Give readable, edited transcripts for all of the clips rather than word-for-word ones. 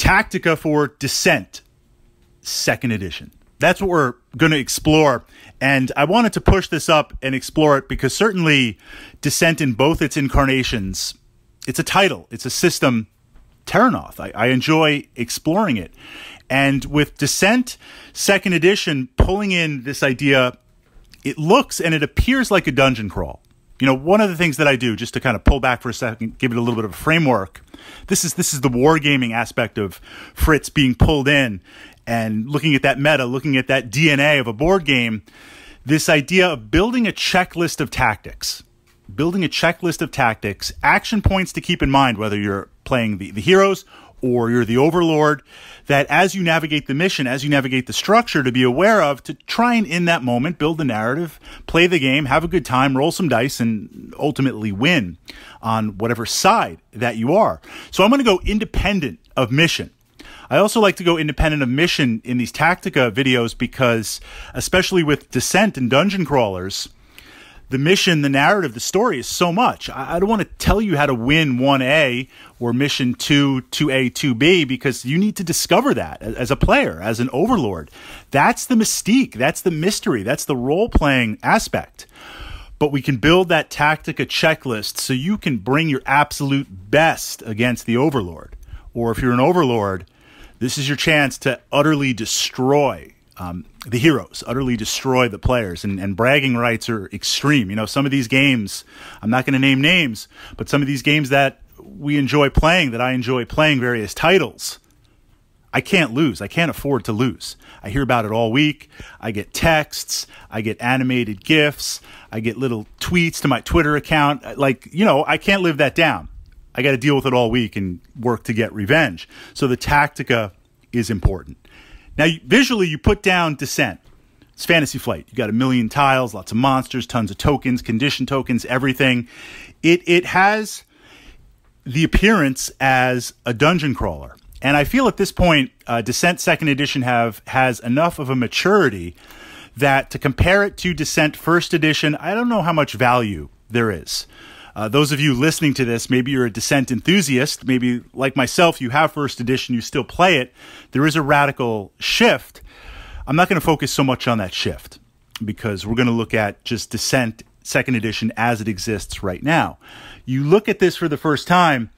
Tactica for Descent, 2nd edition. That's what we're going to explore. And I wanted to push this up and explore it because certainly Descent in both its incarnations, it's a title, it's a system, Terranoth. I enjoy exploring it. And with Descent, 2nd edition, pulling in this idea, it looks and it appears like a dungeon crawl. You know, one of the things that I do, just to kind of pull back for a second, give it a little bit of a framework, this is the wargaming aspect of Fritz being pulled in and looking at that meta, looking at that DNA of a board game, this idea of building a checklist of tactics. Building a checklist of tactics, action points to keep in mind, whether you're playing the heroes or you're the overlord, that as you navigate the mission, as you navigate the structure, to be aware of, to try and in that moment build the narrative, play the game, have a good time, roll some dice, and ultimately win on whatever side that you are. So I'm going to go independent of mission. I also like to go independent of mission in these Tactica videos because, especially with Descent and dungeon crawlers, the mission, the narrative, the story is so much. I don't want to tell you how to win 1A or mission 2, 2A, 2B, because you need to discover that as a player, as an overlord. That's the mystique. That's the mystery. That's the role-playing aspect. But we can build that Tactica checklist so you can bring your absolute best against the overlord. Or if you're an overlord, this is your chance to utterly destroy the heroes, utterly destroy the players, and bragging rights are extreme. You know, some of these games, I'm not going to name names, but some of these games that we enjoy playing, that I enjoy playing, various titles, I can't lose. I can't afford to lose. I hear about it all week. I get texts. I get animated GIFs. I get little tweets to my Twitter account. Like, you know, I can't live that down. I got to deal with it all week and work to get revenge. So the Tactica is important. Now, visually, you put down Descent. It's Fantasy Flight. You got a million tiles, lots of monsters, tons of tokens, condition tokens, everything. It has the appearance as a dungeon crawler. And I feel at this point, Descent 2nd edition has enough of a maturity that to compare it to Descent 1st edition, I don't know how much value there is. Those of you listening to this, maybe you're a Descent enthusiast. Maybe, like myself, you have 1st edition, you still play it. There is a radical shift. I'm not going to focus so much on that shift because we're going to look at just Descent 2nd edition as it exists right now. You look at this for the first time,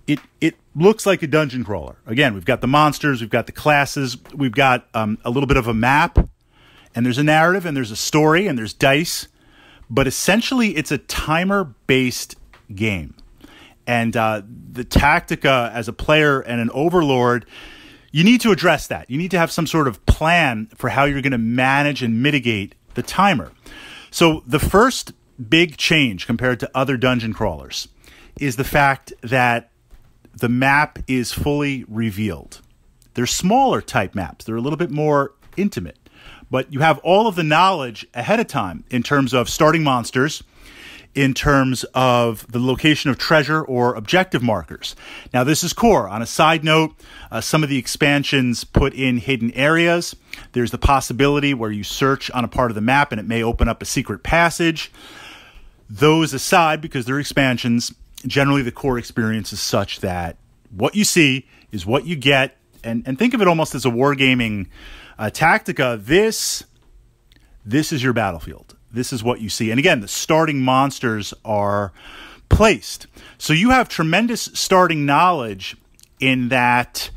it looks like a dungeon crawler. Again, we've got the monsters, we've got the classes, we've got a little bit of a map, and there's a narrative, and there's a story, and there's dice. But essentially, it's a timer-based game. And the Tactica, as a player and an overlord, you need to address that. You need to have some sort of plan for how you're going to manage and mitigate the timer. So the first big change compared to other dungeon crawlers is the fact that the map is fully revealed. They're smaller type maps. They're a little bit more intimate. But you have all of the knowledge ahead of time in terms of starting monsters, in terms of the location of treasure or objective markers. Now, this is core. On a side note, some of the expansions put in hidden areas. There's the possibility where you search on a part of the map and it may open up a secret passage. Those aside, because they're expansions, generally the core experience is such that what you see is what you get. And think of it almost as a wargaming Tactica. This is your battlefield. This is what you see. And again, the starting monsters are placed. So you have tremendous starting knowledge in that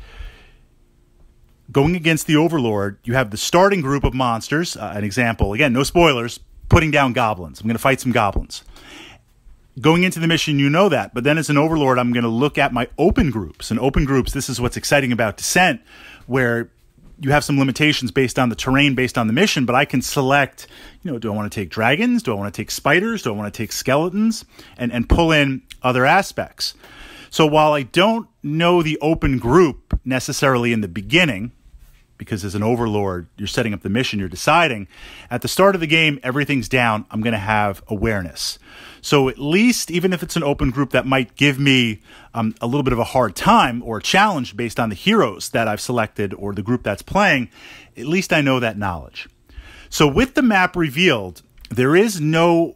going against the Overlord, you have the starting group of monsters. An example, again, no spoilers, putting down goblins. I'm going to fight some goblins. Going into the mission, you know that. But then as an Overlord, I'm going to look at my open groups. And open groups, this is what's exciting about Descent, where you have some limitations based on the terrain, based on the mission, but I can select, you know, do I want to take dragons? Do I want to take spiders? Do I want to take skeletons? And pull in other aspects. So while I don't know the open group necessarily in the beginning, because as an Overlord, you're setting up the mission, you're deciding, at the start of the game, everything's down, I'm going to have awareness. So at least, even if it's an open group that might give me a little bit of a hard time or a challenge based on the heroes that I've selected or the group that's playing, at least I know that knowledge. So with the map revealed, there is no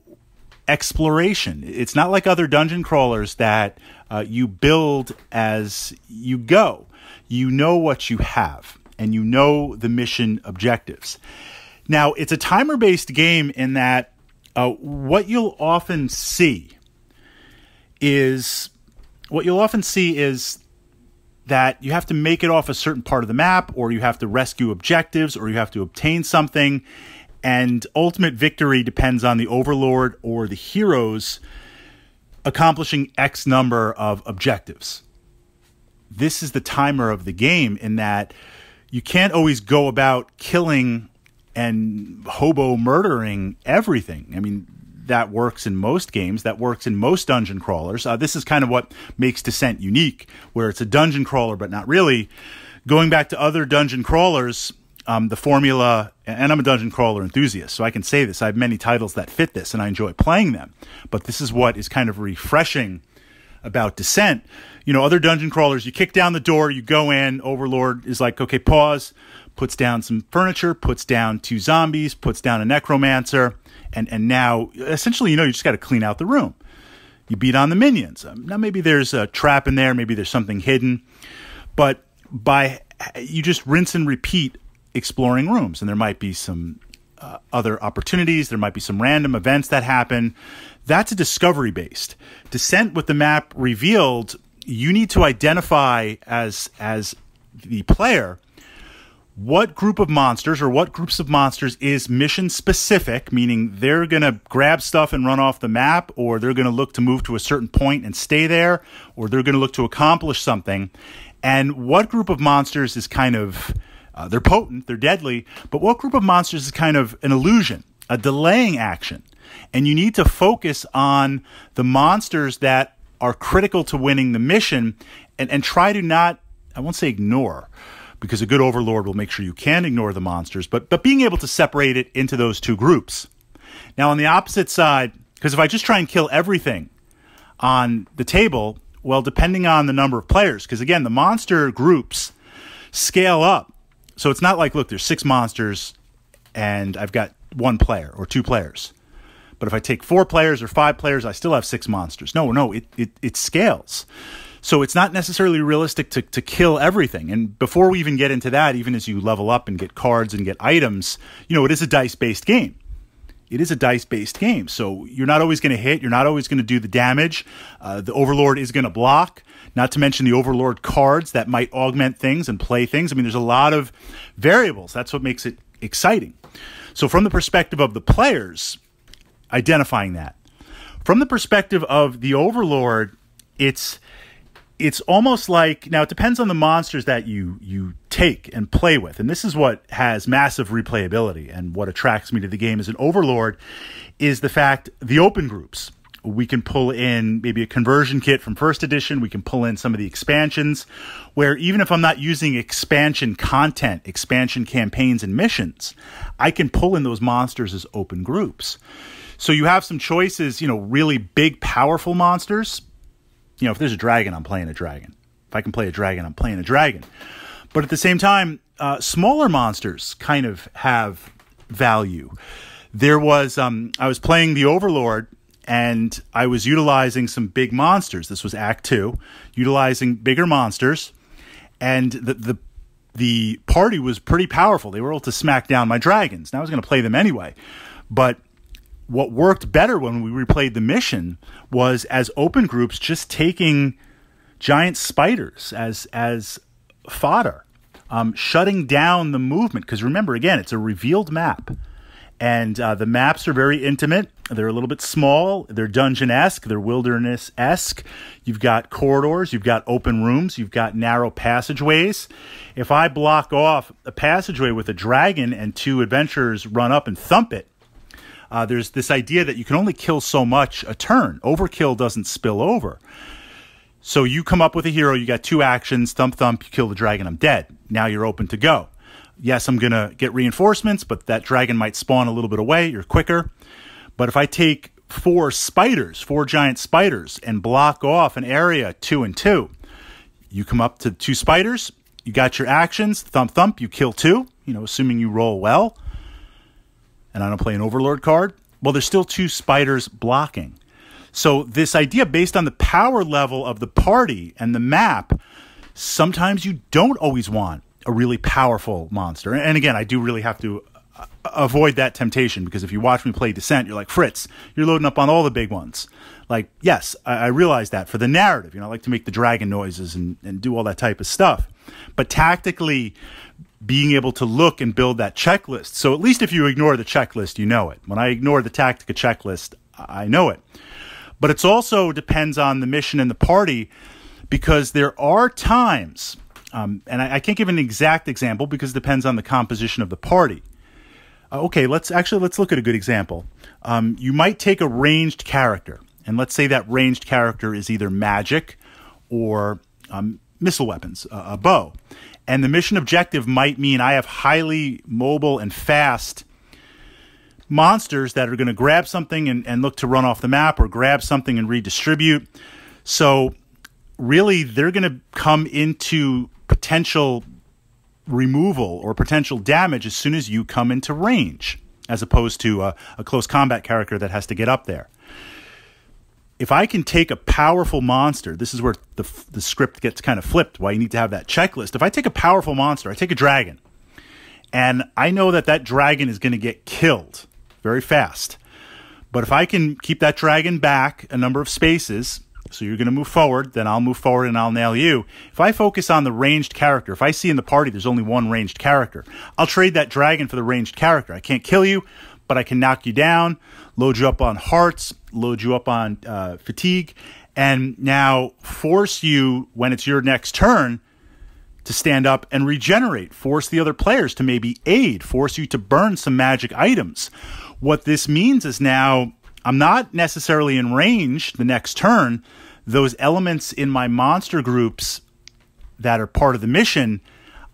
exploration. It's not like other dungeon crawlers that You build as you go. You know what you have, and you know the mission objectives. Now, it's a timer-based game in that what you'll often see is that you have to make it off a certain part of the map, or you have to rescue objectives, or you have to obtain something, and ultimate victory depends on the overlord or the heroes accomplishing X number of objectives. This is the timer of the game in that you can't always go about killing and hobo murdering everything. I mean, that works in most games. That works in most dungeon crawlers. This is kind of what makes Descent unique, where it's a dungeon crawler, but not really. Going back to other dungeon crawlers, the formula, and I'm a dungeon crawler enthusiast, so I can say this. I have many titles that fit this, and I enjoy playing them. But this is what is kind of refreshing about Descent. You know, other dungeon crawlers, you kick down the door, you go in, Overlord is like, okay, pause, puts down some furniture, puts down 2 zombies, puts down a necromancer, and now, essentially, you know, you just got to clean out the room. You beat on the minions. Now, maybe there's a trap in there, maybe there's something hidden, but you just rinse and repeat exploring rooms, and there might be some other opportunities, there might be some random events that happen. That's a discovery-based. Descent with the map revealed, you need to identify as the player what group of monsters or what groups of monsters is mission specific, meaning they're going to grab stuff and run off the map, or they're going to look to move to a certain point and stay there, or they're going to look to accomplish something. And what group of monsters is kind of, they're potent, they're deadly, but what group of monsters is kind of an illusion, a delaying action. And you need to focus on the monsters that are critical to winning the mission and try to not, I won't say ignore, because a good overlord will make sure you can ignore the monsters, but being able to separate it into those two groups. Now, on the opposite side, because if I just try and kill everything on the table, well, depending on the number of players, because again, the monster groups scale up. So it's not like, look, there's 6 monsters and I've got 1 player or 2 players. But if I take 4 players or 5 players, I still have 6 monsters. No, it scales. So it's not necessarily realistic to kill everything. And before we even get into that, even as you level up and get cards and get items, you know, it is a dice-based game. It is a dice-based game. So you're not always going to hit. You're not always going to do the damage. The Overlord is going to block, not to mention the Overlord cards that might augment things and play things. I mean, there's a lot of variables. That's what makes it exciting. So from the perspective of the players, identifying that. From the perspective of the Overlord, it's almost like, now it depends on the monsters that you take and play with. And this is what has massive replayability and what attracts me to the game as an Overlord is the fact, the open groups. We can pull in maybe a conversion kit from first edition. We can pull in some of the expansions where even if I'm not using expansion content, expansion campaigns and missions, I can pull in those monsters as open groups. So you have some choices, you know, really big, powerful monsters. You know, if there's a dragon, I'm playing a dragon. If I can play a dragon, I'm playing a dragon. But at the same time, smaller monsters kind of have value. There was, I was playing the Overlord, and I was utilizing some big monsters. This was Act 2, utilizing bigger monsters, and the party was pretty powerful. They were able to smack down my dragons. Now I was going to play them anyway, but what worked better when we replayed the mission was as open groups, just taking giant spiders as fodder, shutting down the movement. Because remember, again, it's a revealed map. And the maps are very intimate. They're a little bit small. They're dungeon-esque. They're wilderness-esque. You've got corridors. You've got open rooms. You've got narrow passageways. If I block off a passageway with a dragon and 2 adventurers run up and thump it, there's this idea that you can only kill so much a turn. Overkill doesn't spill over. So you come up with a hero, you got 2 actions, thump, thump, you kill the dragon, I'm dead. Now you're open to go. Yes, I'm going to get reinforcements, but that dragon might spawn a little bit away, you're quicker. But if I take 4 giant spiders, and block off an area 2 and 2, you come up to 2 spiders, you got your actions, thump, thump, you kill 2, you know, assuming you roll well. And I don't play an Overlord card, well, there's still 2 spiders blocking. So this idea based on the power level of the party and the map, sometimes you don't always want a really powerful monster. And again, I do really have to avoid that temptation, because if you watch me play Descent, you're like, Fritz, you're loading up on all the big ones. Like, yes, I realize that for the narrative. I like to make the dragon noises and do all that type of stuff. But tactically, being able to look and build that checklist. So at least if you ignore the checklist, you know it. When I ignore the Tactica checklist, I know it. But it also depends on the mission and the party, because there are times, and I can't give an exact example because it depends on the composition of the party. Okay, let's look at a good example. You might take a ranged character, and let's say that ranged character is either magic or missile weapons, a bow. And the mission objective might mean I have highly mobile and fast monsters that are going to grab something and look to run off the map, or grab something and redistribute. So really, they're going to come into potential removal or potential damage as soon as you come into range, as opposed to a close combat character that has to get up there. If I can take a powerful monster, this is where the script gets kind of flipped, why you need to have that checklist. If I take a powerful monster, I take a dragon, and I know that dragon is going to get killed very fast. But if I can keep that dragon back a number of spaces, so you're going to move forward, then I'll move forward and I'll nail you. If I focus on the ranged character, if I see in the party there's only one ranged character, I'll trade that dragon for the ranged character. I can't kill you, but I can knock you down, load you up on hearts, load you up on fatigue, and now force you, when it's your next turn, to stand up and regenerate. Force the other players to maybe aid. Force you to burn some magic items. What this means is now I'm not necessarily in range the next turn. Those elements in my monster groups that are part of the mission,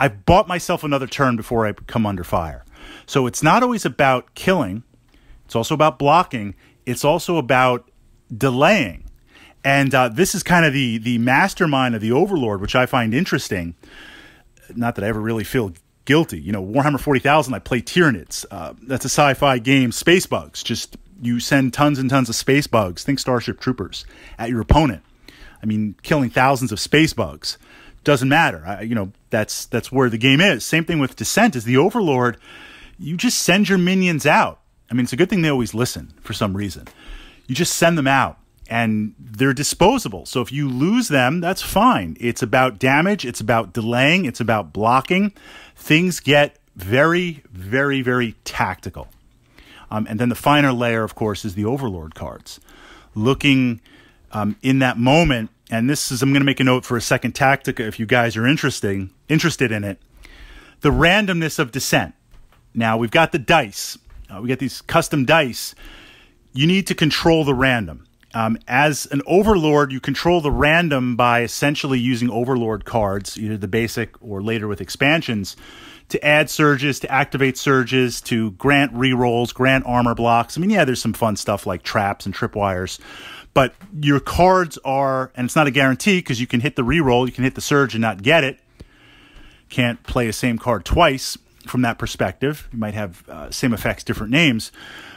I've bought myself another turn before I come under fire. So it's not always about killing. It's also about blocking. It's also about delaying. And this is kind of the mastermind of the Overlord, which I find interesting. Not that I ever really feel guilty. Warhammer 40,000, I play Tyranids. That's a sci-fi game, space bugs. Just you send tons and tons of space bugs, think Starship Troopers, at your opponent. I mean, killing thousands of space bugs. Doesn't matter. That's where the game is. Same thing with Descent. As the Overlord, you just send your minions out. I mean, it's a good thing they always listen for some reason. You just send them out, and they're disposable. So if you lose them, that's fine. It's about damage. It's about delaying. It's about blocking. Things get very, very, very tactical. And then the finer layer, of course, is the Overlord cards. Looking in that moment, and this is, I'm going to make a note for a second Tactica if you guys are interested in it, the randomness of Descent. Now, we've got the dice. We got these custom dice. You need to control the random. As an Overlord, you control the random by essentially using Overlord cards, either the basic or later with expansions, to add surges, to activate surges, to grant rerolls, grant armor blocks. I mean, yeah, there's some fun stuff like traps and tripwires. But your cards are, and it's not a guarantee because you can hit the reroll, you can hit the surge and not get it. Can't play a same card twice from that perspective. You might have same effects, different names.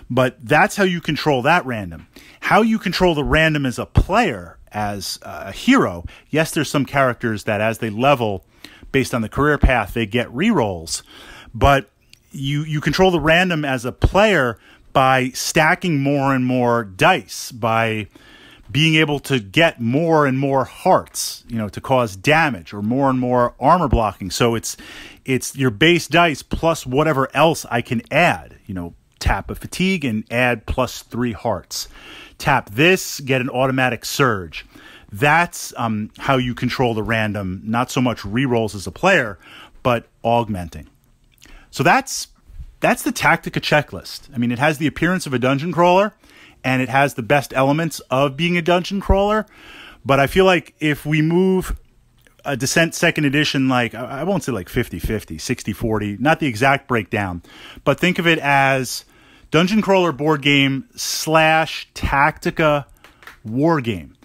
But that's how you control that random. How you control the random as a player, as a hero, yes, there's some characters that as they level, based on the career path, they get rerolls. But you control the random as a player by stacking more and more dice, by being able to get more and more hearts, to cause damage, or more and more armor blocking. So it's your base dice plus whatever else I can add, tap a fatigue and add +3 hearts. Tap this, get an automatic surge. That's how you control the random, not so much rerolls as a player, but augmenting. So that's the Tactica checklist. I mean, it has the appearance of a dungeon crawler, and it has the best elements of being a dungeon crawler. But I feel like if we move a Descent 2nd edition, like, I won't say like 50-50, 60-40, not the exact breakdown, but think of it as dungeon crawler board game / Tactica war game.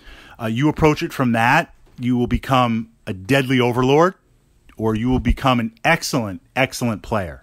You approach it from that, you will become a deadly Overlord, or you will become an excellent, excellent player.